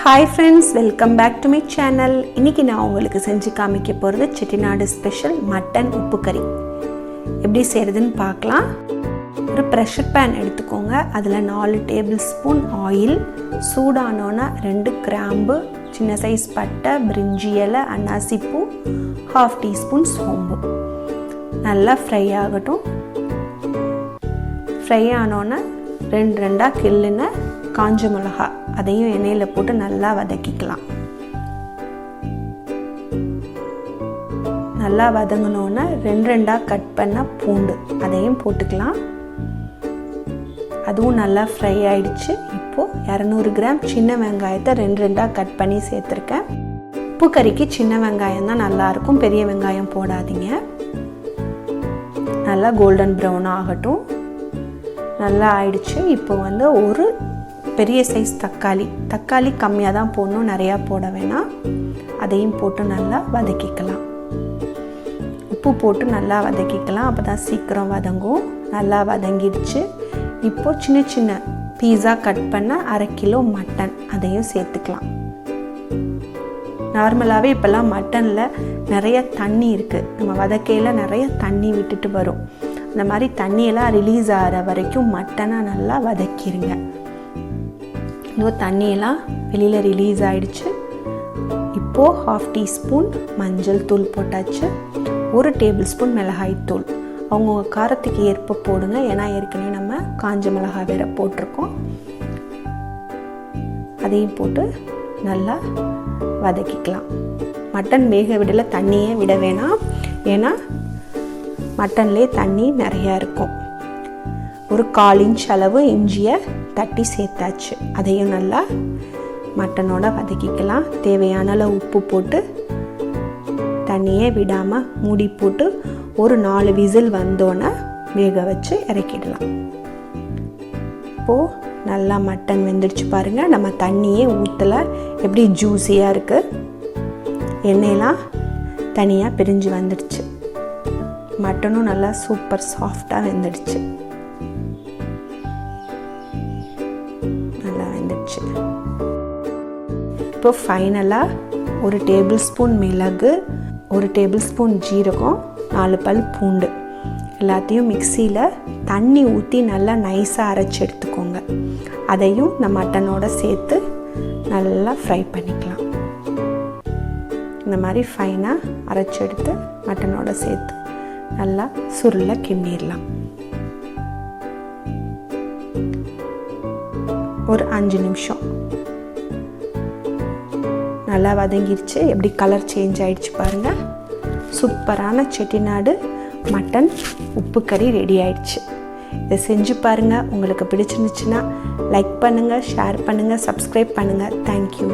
Hi friends, welcome back to my channel. இன்னைக்கு நான் உங்களுக்கு செஞ்சு காமிக்க போறது செட்டிநாடு ஸ்பெஷல் மட்டன் உப்பு கறி. எப்படி செய்யறதுன்னு பார்க்கலாம். ஒரு பிரஷர் pan எடுத்துக்கோங்க. அதுல 4 டேபிள் ஸ்பூன் ஆயில், சூடானோனா 2 கிராம்பு, சின்ன சைஸ் பட்டை, பிரிஞ்சி இலை, அன்னாசி பூ, 1/2 டீஸ்பூன் சோம்பு. நல்லா ஃப்ரை ஆகட்டும். ஃப்ரை ஆனோனா 2 கிள்ளுன காஞ்ச மிளகா அதையும் எண்ணெயில போட்டு நல்லா வதக்கிக்கலாம். நல்லா வதங்கணும்னா 2 கட் பண்ண பூண்டு அதையும் போட்டுக்கலாம். அதுவும் நல்லா ஃப்ரை ஆயிடுச்சு. இப்போ 200 கிராம் சின்ன வெங்காயத்தை 2 கட் பண்ணி சேர்த்துருக்கேன். உப்பு கறிக்கு சின்ன வெங்காயம் தான் நல்லா இருக்கும், பெரிய வெங்காயம் போடாதீங்க. நல்லா கோல்டன் ப்ரௌன் ஆகட்டும். நல்லா ஆயிடுச்சு. இப்போ ஒரு பெரிய சைஸ் தக்காளி கம்மியாக தான் போடணும், நிறையா போட வேணாம். அதையும் போட்டு நல்லா வதக்கிக்கலாம். உப்பு போட்டு நல்லா வதக்கிக்கலாம், அப்போ தான் சீக்கிரம் வதங்கும். நல்லா வதங்கிடுச்சு. இப்போ சின்ன சின்ன பீஸா கட் பண்ண 1/2 கிலோ மட்டன் அதையும் சேர்த்துக்கலாம். நார்மலாகவே இப்போல்லாம் மட்டனில் நிறைய தண்ணி இருக்குது. நம்ம வதக்கையில் நிறைய தண்ணி விட்டுட்டு வரும். அந்த மாதிரி தண்ணியெல்லாம் ரிலீஸ் ஆகிற வரைக்கும் மட்டனை நல்லா வதக்கிடுங்க. இன்னும் தண்ணியெல்லாம் வெளியில் ரிலீஸ் ஆகிடுச்சு. இப்போது 1/2 டீஸ்பூன் மஞ்சள் தூள் போட்டாச்சு. 1 டேபிள் ஸ்பூன் மிளகாய் தூள் அவங்கவுங்க காரத்துக்கு ஏற்ப போடுங்க. ஏன்னா ஏற்கனவே நம்ம காஞ்ச மிளகாய் வேற போட்டிருக்கோம். அதையும் போட்டு நல்லா வதக்கிக்கலாம். மட்டன் வேக விடல, தண்ணியே விட வேணாம். ஏன்னா மட்டன்லேயே தண்ணி நிறையா இருக்கும். ஒரு 1/4 இன்ச் அளவு இஞ்சியை தட்டி சேர்த்தாச்சு. அதையும் நல்லா மட்டனோட வதக்கிக்கலாம். தேவையான அளவு உப்பு போட்டு தண்ணியே விடாமல் மூடி போட்டு ஒரு 4 விசில் வந்தோன்னே வேக வச்சு இறக்கிடலாம். இப்போது நல்லா மட்டன் வெந்துடுச்சு பாருங்கள். நம்ம தண்ணியே ஊற்றலை, எப்படி ஜூஸியாக இருக்குது. எண்ணெயெல்லாம் தனியாக பிரிஞ்சு வந்துடுச்சு. மட்டனும் நல்லா சூப்பர் சாஃப்டாக வெந்துடுச்சு. நல்லா வெந்துடுச்சு. இப்போ ஃபைனலாக 1 டேபிள் ஸ்பூன் மிளகு, 1 டேபிள் ஸ்பூன் ஜீரகம், 4 பல் பூண்டு எல்லாத்தையும் மிக்சியில் தண்ணி ஊற்றி நல்லா நைஸாக அரைச்சி எடுத்துக்கோங்க. அதையும் இந்த மட்டனோட சேர்த்து நல்லா ஃப்ரை பண்ணிக்கலாம். இந்த மாதிரி ஃபைனாக அரைச்சி எடுத்து மட்டனோட சேர்த்து நல்லா சுருள கிண்டிடலாம். ஒரு 5 நிமிஷம் நல்லா வதங்கிடுச்சு. எப்படி கலர் சேஞ்ச் ஆயிடுச்சு பாருங்கள். சூப்பரான செட்டிநாடு மட்டன் உப்பு கறி ரெடி ஆயிடுச்சு. இதை செஞ்சு பாருங்கள். உங்களுக்கு பிடிச்சிருந்துச்சுன்னா லைக் பண்ணுங்கள், ஷேர் பண்ணுங்கள், சப்ஸ்கிரைப் பண்ணுங்கள். தேங்க்யூ.